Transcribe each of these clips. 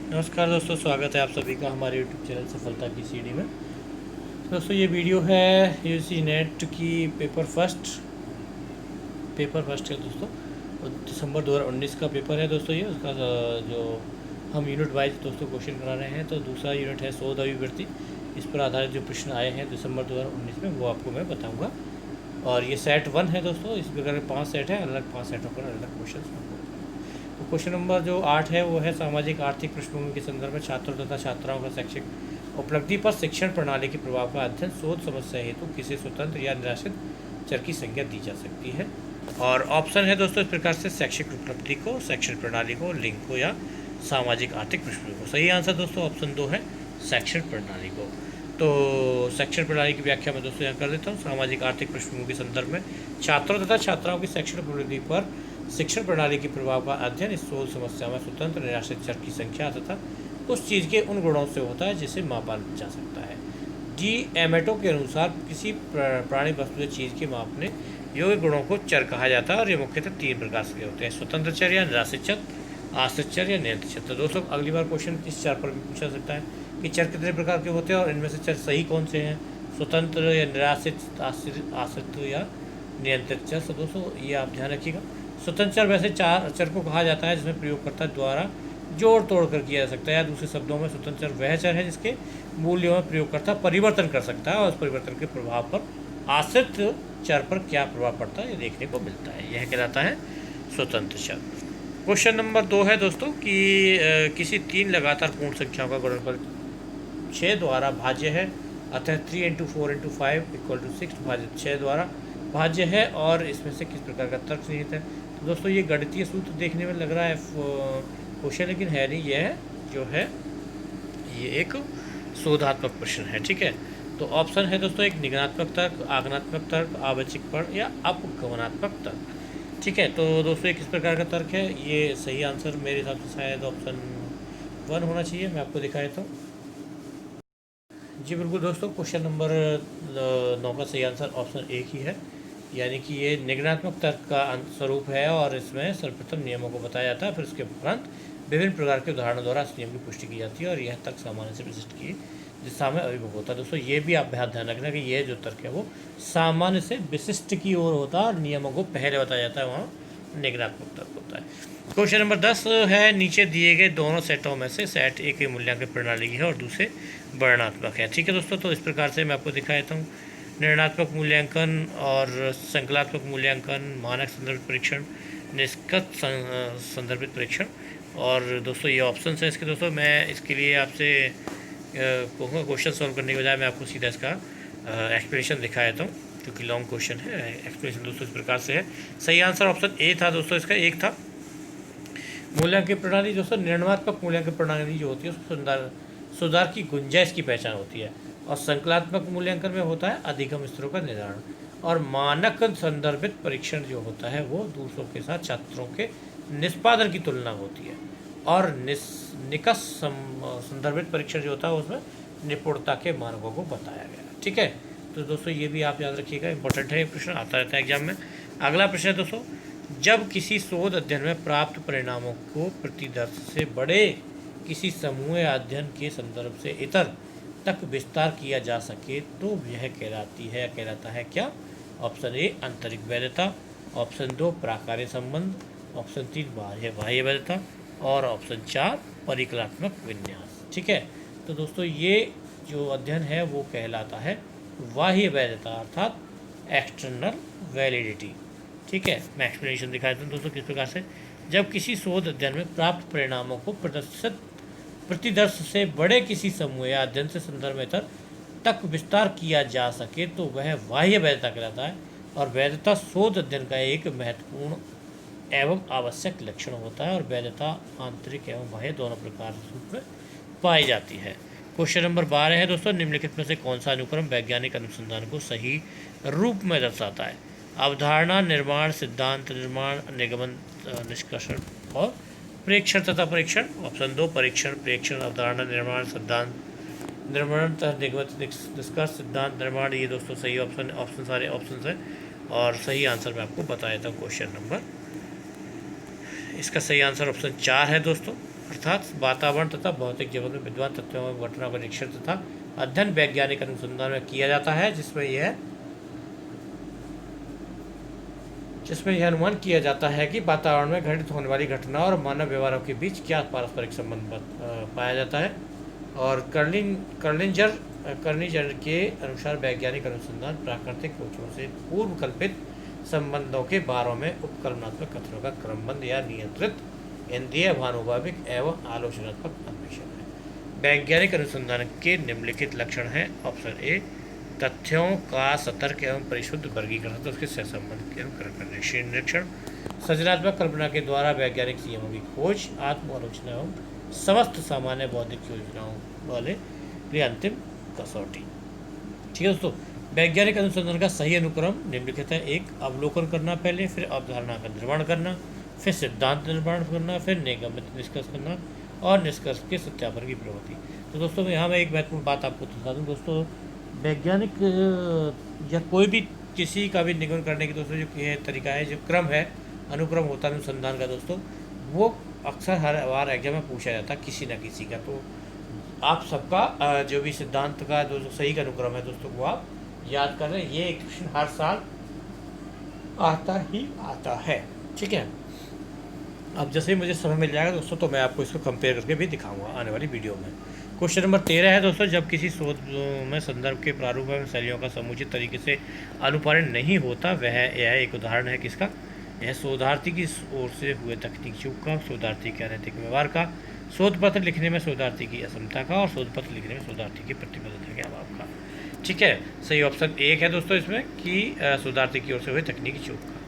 नमस्कार दोस्तों, स्वागत है आप सभी का हमारे यूट्यूब चैनल सफलता की सीढ़ी में। दोस्तों ये वीडियो है यूजी नेट की पेपर फर्स्ट है दोस्तों। और दिसंबर 2019 का पेपर है दोस्तों। ये उसका जो हम यूनिट वाइज दोस्तों क्वेश्चन करा रहे हैं। तो दूसरा यूनिट है शोध अभिवृत्ति। इस पर आधारित जो प्रश्न आए हैं दिसंबर 2019 में वो आपको मैं बताऊँगा। और ये सेट 1 है दोस्तों। इस प्रकार के 5 सेट हैं, अलग 5 सेटों पर अलग क्वेश्चन। तो क्वेश्चन नंबर जो 8 है वो है सामाजिक आर्थिक पृष्ठभूमि के संदर्भ में छात्रों तथा छात्राओं का शैक्षिक उपलब्धि पर शिक्षण प्रणाली के प्रभाव का अध्ययन शोध समस्या हेतु किसी स्वतंत्र या निराश्रित चर की संज्ञा दी जा सकती है। और ऑप्शन है दोस्तों इस प्रकार से शैक्षिक उपलब्धि को, शैक्षण प्रणाली को, लिंग को या सामाजिक आर्थिक पृष्ठभूमि को। सही आंसर दोस्तों ऑप्शन 2 है शैक्षण प्रणाली को। तो शैक्षण प्रणाली की व्याख्या मैं दोस्तों यहाँ कर देता हूँ। सामाजिक आर्थिक पृष्ठभूमि के संदर्भ में छात्रों तथा छात्राओं की शैक्षण उपलब्धि पर शिक्षण प्रणाली के प्रभाव का अध्ययन इस शोध समस्या में स्वतंत्र निराश्रित चर की संख्या तथा उस चीज़ के उन गुणों से होता है जिसे मापा जा सकता है। जी एमेटो के अनुसार किसी प्राणी वस्तु या चीज़ के मापने योग्य गुणों को चर कहा जाता है। और ये मुख्यतः 3 प्रकार से होते हैं: स्वतंत्र चर या निराश्रित चर, आश्रित चर या नियंत्रित चर। तो दोस्तों अगली बार क्वेश्चन इस चर पर भी पूछा सकता है कि चर कितने प्रकार के होते हैं और इनमें से चर सही कौन से हैं, स्वतंत्र या निराश्रित, आश्रित या नियंत्रित चर। तो दोस्तों ये आप ध्यान रखिएगा। स्वतंत्र चर वैसे चार चर को कहा जाता है जिसमें प्रयोगकर्ता द्वारा जोड़ तोड़ कर किया जा सकता है, या दूसरे शब्दों में स्वतंत्र चर वह चर है जिसके मूल्यों में प्रयोगकर्ता परिवर्तन कर सकता है और उस परिवर्तन के प्रभाव पर आश्रित चर पर क्या प्रभाव पड़ता है ये देखने को मिलता है। यह कहलाता है स्वतंत्र चर। क्वेश्चन नंबर 2 है दोस्तों कि किसी 3 लगातार पूर्ण संख्याओं का गुणनफल 6 द्वारा भाज्य है, अतः 3 × 4 × 5 = 6 भाजित 6 द्वारा भाज्य है, और इसमें से किस प्रकार का तर्क निहित है। तो दोस्तों ये गणितीय सूत्र देखने में लग रहा है क्वेश्चन, लेकिन है नहीं। यह है जो है ये एक शोधात्मक प्रश्न है। ठीक है, तो ऑप्शन है दोस्तों एक निगमनात्मक तर्क, आगमनात्मक तर्क, आवश्यक पर्ण या अपगमनात्मक तर्क। ठीक है, तो दोस्तों ये किस प्रकार का तर्क है, ये सही आंसर मेरे हिसाब से शायद ऑप्शन 1 होना चाहिए। मैं आपको दिखाया तो जी बिल्कुल दोस्तों, क्वेश्चन नंबर 9 का सही आंसर ऑप्शन 1 ही है, यानी कि ये निगमनात्मक तर्क का स्वरूप है और इसमें सर्वप्रथम नियमों को बताया जाता है, फिर उसके उपरांत विभिन्न प्रकार के उदाहरणों द्वारा इस नियम की पुष्टि की जाती है और यह तर्क सामान्य से विशिष्ट की दिशा में अभिमुख होता है। दोस्तों ये भी आप ध्यान रखना कि ये जो तर्क है वो सामान्य से विशिष्ट की ओर होता है और नियमों को पहले बताया जाता है, वहाँ निगमनात्मक तर्क होता है। क्वेश्चन नंबर 10 है नीचे दिए गए दोनों सेटों में से सेट ए की मूल्यांकन प्रणाली की है और दूसरे वर्णनात्मक है। ठीक है दोस्तों, तो इस प्रकार से मैं आपको दिखा देता हूँ। निर्णयात्मक मूल्यांकन और संकलात्मक मूल्यांकन, मानक संदर्भित परीक्षण, निष्कर्ष संदर्भित परीक्षण। और दोस्तों ये ऑप्शन है इसके। दोस्तों मैं इसके लिए आपसे कहूँगा क्वेश्चन सॉल्व करने के बजाय मैं आपको सीधा इसका एक्सप्लेनेशन दिखा देता हूँ, क्योंकि लॉन्ग क्वेश्चन है। एक्सप्लेनेशन दोस्तों इस प्रकार से है। सही आंसर ऑप्शन ए था दोस्तों, इसका 1 था। मूल्यांकन प्रणाली दोस्तों निर्णयात्मक मूल्यांकन प्रणाली जो होती है उसको सुधार की गुंजाइश की पहचान होती है, और संकलात्मक मूल्यांकन में होता है अधिगम स्तरों का निर्धारण, और मानक संदर्भित परीक्षण जो होता है वो दूसरों के साथ छात्रों के निष्पादन की तुलना होती है, और निकष संदर्भित परीक्षण जो होता है उसमें निपुणता के मानकों को बताया गया। ठीक है, तो दोस्तों ये भी आप याद रखिएगा, इंपॉर्टेंट है, ये प्रश्न आता रहता है एग्जाम में। अगला प्रश्न है दोस्तों, जब किसी शोध अध्ययन में प्राप्त परिणामों को प्रतिदर्श से बड़े किसी समूह या अध्ययन के संदर्भ से इतर तक विस्तार किया जा सके तो यह कहलाता है क्या। ऑप्शन ए आंतरिक वैधता, ऑप्शन 2 प्राकार्य संबंध, ऑप्शन 3 बाह्य वैधता, और ऑप्शन 4 परिकलात्मक विन्यास। ठीक है, तो दोस्तों ये जो अध्ययन है वो कहलाता है बाह्य वैधता, अर्थात एक्सटर्नल वैलिडिटी। ठीक है, मैं एक्सप्लेनेशन दिखाता हूँ दोस्तों किस प्रकार से। जब किसी शोध अध्ययन में प्राप्त परिणामों को प्रतिदर्श से बड़े किसी समूह या अध्ययन से संदर्भ में तक विस्तार किया जा सके तो वह बाह्य वैधता कहलाता है, और वैधता शोध अध्ययन का एक महत्वपूर्ण एवं आवश्यक लक्षण होता है, और वैधता आंतरिक एवं बाह्य दोनों प्रकार के रूप में पाई जाती है। क्वेश्चन नंबर 12 है दोस्तों, निम्नलिखित में से कौन सा अनुक्रम वैज्ञानिक अनुसंधान को सही रूप में दर्शाता है। अवधारणा निर्माण, सिद्धांत निर्माण, निगमन निष्कर्षण और प्रेक्षण तथा परीक्षण। ऑप्शन 2 परीक्षण, प्रेक्षण, अवधारणा निर्माण, सिद्धांत निर्माण तथा निगमन निष्कर्ष, सिद्धांत निर्माण। ये दोस्तों सही ऑप्शन सारे ऑप्शन है, और सही आंसर मैं आपको बताया था। क्वेश्चन नंबर इसका सही आंसर ऑप्शन 4 है दोस्तों। अर्थात वातावरण तथा भौतिक जीवन में विद्वान तत्वों में घटनाओं का निरीक्षण तथा अध्ययन वैज्ञानिक अनुसंधान में किया जाता है, जिसमें यह अनुमान किया जाता है कि वातावरण में घटित होने वाली घटना और मानव व्यवहारों के बीच क्या पारस्परिक संबंध पाया जाता है। और कर्निजर के अनुसार वैज्ञानिक अनुसंधान प्राकृतिक कोशों से पूर्व कल्पित संबंधों के बारे में उपकल्पनात्मक कथनों का क्रमबद्ध या नियंत्रित इंद्रिय भानुभाविक एवं आलोचनात्मक अन्वेषण है। वैज्ञानिक अनुसंधान के निम्नलिखित लक्षण हैं। ऑप्शन ए, तथ्यों का सतर्क एवं परिशुद्ध वर्गीकरण तो उसके सहसंबंध एवं निरीक्षण, सृजनात्मक कल्पना के द्वारा वैज्ञानिक नियमों की खोज, आत्म आलोचना एवं समस्त सामान्य बौद्धिक योजनाओं वाले लिए अंतिम कसौटी। ठीक है दोस्तों, वैज्ञानिक अनुसंधान का सही अनुक्रम निम्नलिखित है। एक, अवलोकन करना पहले, फिर अवधारणा का निर्माण करना, फिर सिद्धांत निर्माण करना, फिर निगमित निष्कर्ष करना और निष्कर्ष के सत्यापन की प्रवृत्ति। तो दोस्तों यहाँ मैं एक महत्वपूर्ण बात आपको बता दूँ दोस्तों, वैज्ञानिक या कोई भी किसी का भी निगमन करने की दोस्तों जो ये तरीका है, जो क्रम है, अनुक्रम होता है अनुसंधान का दोस्तों, वो अक्सर हर बार एग्जाम में पूछा जाता है किसी न किसी का। तो आप सबका जो भी सिद्धांत का जो सही का अनुक्रम है दोस्तों वो आप याद कर रहे हैं। ये क्वेश्चन हर साल आता ही आता है। ठीक है, अब जैसे ही मुझे समय मिल जाएगा दोस्तों तो मैं आपको इसको कंपेयर करके भी दिखाऊंगा आने वाली वीडियो में। क्वेश्चन नंबर 13 है दोस्तों, जब किसी शोध में संदर्भ के प्रारूप एवं शैलियों का समुचित तरीके से अनुपालन नहीं होता, यह एक उदाहरण है किसका? यह शोधार्थी की ओर से हुए तकनीक चूक का, शोधार्थी के अनैतिक व्यवहार का, शोध पत्र लिखने में शोधार्थी की असमता का और शोध पत्र लिखने में शोधार्थी की प्रतिबद्धता के अभाव का। ठीक है, सही ऑप्शन 1 है दोस्तों इसमें कि शोधार्थी की ओर से हुए तकनीकी चूक का।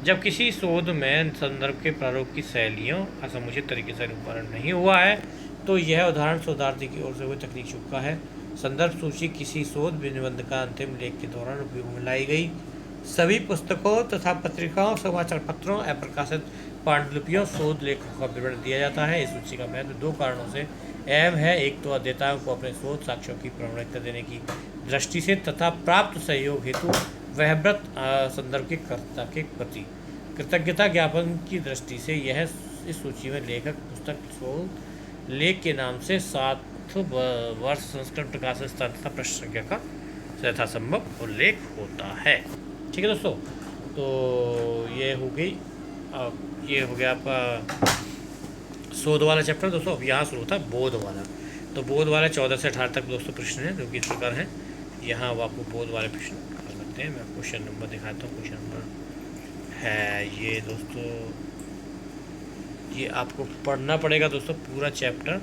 जब किसी शोध में संदर्भ के प्रारूप की शैलियों का समुचित तरीके से अनुपालन नहीं हुआ है तो यह उदाहरण शोधार्थी की ओर से हुए तकनीक चूक का है। संदर्भ सूची किसी शोध निबंध का अंतिम लेख के दौरान उपयोग में लाई गई सभी पुस्तकों तथा पत्रिकाओं, समाचार पत्रों, अप्रकाशित पांडुलिपियों, शोध लेखों का विवरण दिया जाता है। इस सूची का महत्व 2 कारणों से अहम है। एक तो अध्येताओं को अपने शोध साक्ष्यों की प्रामाणिकता देने की दृष्टि से तथा प्राप्त सहयोग हेतु वहव्रत संदर्भ के कर्ता के प्रति कृतज्ञता ज्ञापन की दृष्टि से यह इस सूची में लेखक पुस्तक शोध लेख के नाम से 7 वर्ष संस्करण प्रकाशन स्थान तथा प्रश्न संख्या का यथासंभव उल्लेख होता है। ठीक है दोस्तों, तो ये हो गई, ये हो गया आपका शोध वाला चैप्टर दोस्तों। अब यहाँ शुरू होता है बोध वाला। तो बोध वाला 14 से 18 तक दोस्तों प्रश्न है जो कि इस प्रकार हैं। यहाँ वो आपको बोध वाले प्रश्न कर सकते हैं। मैं क्वेश्चन नंबर दिखाता हूँ। क्वेश्चन नंबर है ये दोस्तों, ये आपको पढ़ना पड़ेगा दोस्तों पूरा चैप्टर।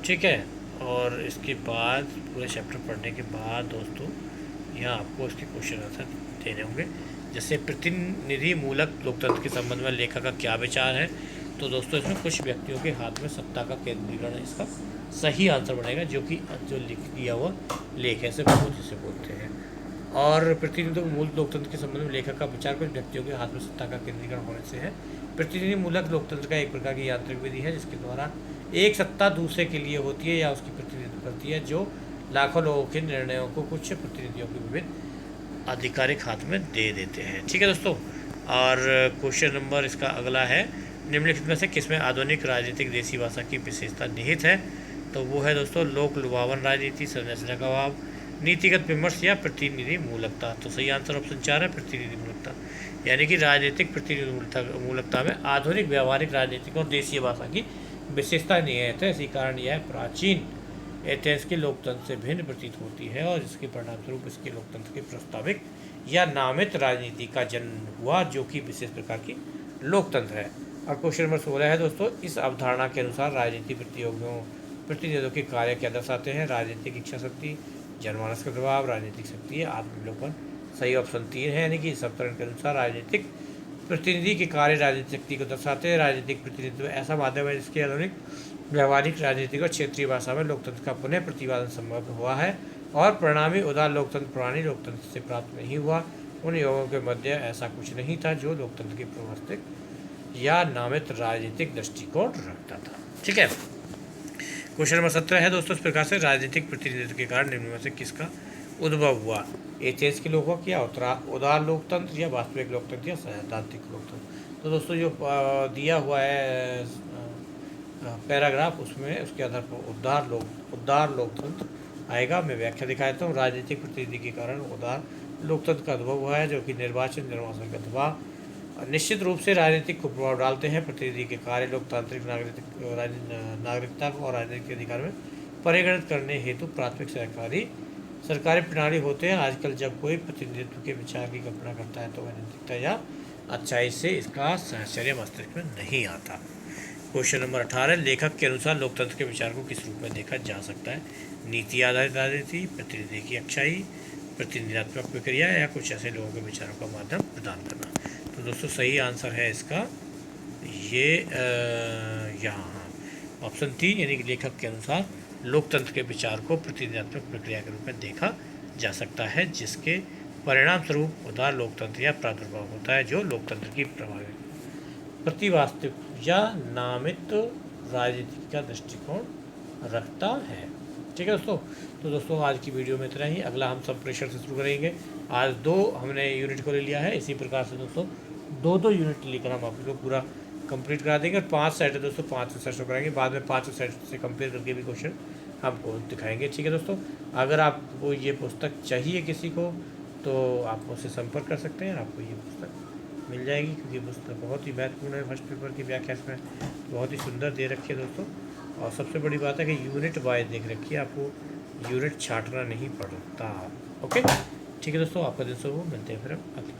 ठीक है, और इसके बाद पूरे चैप्टर पढ़ने के बाद दोस्तों यहाँ आपको इसके क्वेश्चन आंसर देने होंगे। जैसे प्रतिनिधि मूलक लोकतंत्र के संबंध में लेखक का क्या विचार है। तो दोस्तों इसमें कुछ व्यक्तियों के हाथ में सत्ता का केंद्रीकरण इसका सही आंसर बनेगा, जो कि जो लिख दिया हुआ लेख है, सिर्फ जिसे बोलते हैं। और प्रतिनिधि मूल लोकतंत्र के संबंध में लेखक का विचार कुछ व्यक्तियों के हाथ में सत्ता का केंद्रीकरण होने से है। प्रतिनिधि मूलक लोकतंत्र का एक प्रकार की यांत्रिक विधि है जिसके द्वारा एक सत्ता दूसरे के लिए होती है या उसकी प्रतिनिधित्व करती है, जो लाखों लोगों के निर्णयों को कुछ प्रतिनिधियों के विभिन्न आधिकारिक हाथ में दे देते हैं। ठीक है दोस्तों, और क्वेश्चन नंबर इसका अगला है, निम्नलिखित में से किसमें आधुनिक राजनीतिक देसी भाषा की विशेषता निहित है। तो वो है दोस्तों लोक लुभावन राजनीति, संरचना का अभाव, नीतिगत विमर्श या प्रतिनिधि मूलकता। तो सही आंसर ऑप्शन 4 है प्रतिनिधि मूलकता, यानी कि राजनीतिक प्रतिनिधि मूलकता में आधुनिक व्यावहारिक राजनीतिक और देशीय भाषा की विशेषता निहित है। इसी कारण यह प्राचीन एथेंस के लोकतंत्र से भिन्न प्रतीत होती है और इसके परिणामस्वरूप इसके लोकतंत्र के प्रस्ताविक या नामित राजनीति का जन्म हुआ, जो कि विशेष प्रकार की लोकतंत्र है। और क्वेश्चन नंबर 16 है दोस्तों, इस अवधारणा के अनुसार राजनीति प्रतिनिधियों के कार्य क्या दर्शाते हैं। राजनीतिक इच्छा शक्ति, जनमानस का प्रभाव, राजनीतिक शक्ति है, आत्मविलोपन। सही ऑप्शन 3 है, यानी कि इस अवतरण के अनुसार राजनीतिक प्रतिनिधि के कार्य राजनीतिक शक्ति को दर्शाते हैं। राजनीतिक प्रतिनिधित्व ऐसा माध्यम है जिसके आधुनिक व्यावहारिक राजनीतिक और क्षेत्रीय भाषा में लोकतंत्र का पुनः प्रतिपादन संभव हुआ है और परिणामी उदार लोकतंत्र पुरानी लोकतंत्र से प्राप्त नहीं हुआ। उन योगों के मध्य ऐसा कुछ नहीं था जो लोकतंत्र की प्रवर्तक या नामित राजनीतिक दृष्टिकोण रखता था। ठीक है, क्वेश्चन नंबर 17 है दोस्तों, इस प्रकार से राजनीतिक प्रतिनिधित्व के कारण निम्न में से किसका उद्भव हुआ। एथेंस के लोगों की उदार लोकतंत्र या वास्तविक लोकतंत्र या सैद्धांतिक लोकतंत्र। तो दोस्तों जो दिया हुआ है पैराग्राफ, उसमें उसके आधार पर उदार लोकतंत्र आएगा। मैं व्याख्या दिखाता हूँ। राजनीतिक प्रतिनिधि के कारण उदार लोकतंत्र का अनुभव हुआ है, जो कि निर्वाचन का दबाव निश्चित रूप से राजनीतिक को प्रभाव डालते हैं। प्रतिनिधि के कार्य लोकतांत्रिक नागरिकता को और राजनीतिक अधिकार में परिगणित करने हेतु प्राथमिक सरकारी प्रणाली होते हैं। आजकल जब कोई प्रतिनिधित्व के विचार की कल्पना करता है तो वह नैतिकता या अच्छाई से इसका सहचर्य मस्तिष्क में नहीं आता। क्वेश्चन नंबर 18, लेखक के अनुसार लोकतंत्र के विचार को किस रूप में देखा जा सकता है? नीति आधारित राजनीति, प्रतिनिधि की अच्छाई, प्रतिनिधित्व प्रक्रिया, या कुछ ऐसे लोगों के विचारों का माध्यम प्रदान करना। तो दोस्तों सही आंसर है इसका ये यहाँ ऑप्शन 3, यानी कि लेखक के अनुसार लोकतंत्र के विचार को प्रतिनिधित्व प्रक्रिया के रूप में देखा जा सकता है, जिसके परिणाम स्वरूप उदार लोकतंत्र या प्रादुर्भाव होता है, जो लोकतंत्र की प्रभावित प्रतिवास्तविक या नामित राजनीति का दृष्टिकोण रखता है। ठीक है दोस्तों, तो दोस्तों आज की वीडियो में इतना ही। अगला हम संप्रेषण से शुरू करेंगे। आज 2 हमने यूनिट को ले लिया है। इसी प्रकार से दोस्तों 2 यूनिट लेकर हम आपको पूरा कंप्लीट करा देंगे। और 5 सेट है दोस्तों, 5 सेट शो कराएंगे। बाद में 5 सेट से कंपेयर करके भी क्वेश्चन आपको दिखाएंगे। ठीक है दोस्तों, अगर आपको ये पुस्तक चाहिए किसी को तो आप मुझसे संपर्क कर सकते हैं, आपको ये पुस्तक मिल जाएगी, क्योंकि पुस्तक बहुत ही महत्वपूर्ण है। फर्स्ट पेपर की व्याख्या इसमें बहुत ही सुंदर दे रखी है दोस्तों। और सबसे बड़ी बात है कि यूनिट वाइज देख रखी है, आपको यूनिट छांटना नहीं पड़ता। ओके, ठीक है दोस्तों, आपका दिन शुभ हो। मिलते हैं फिर अगली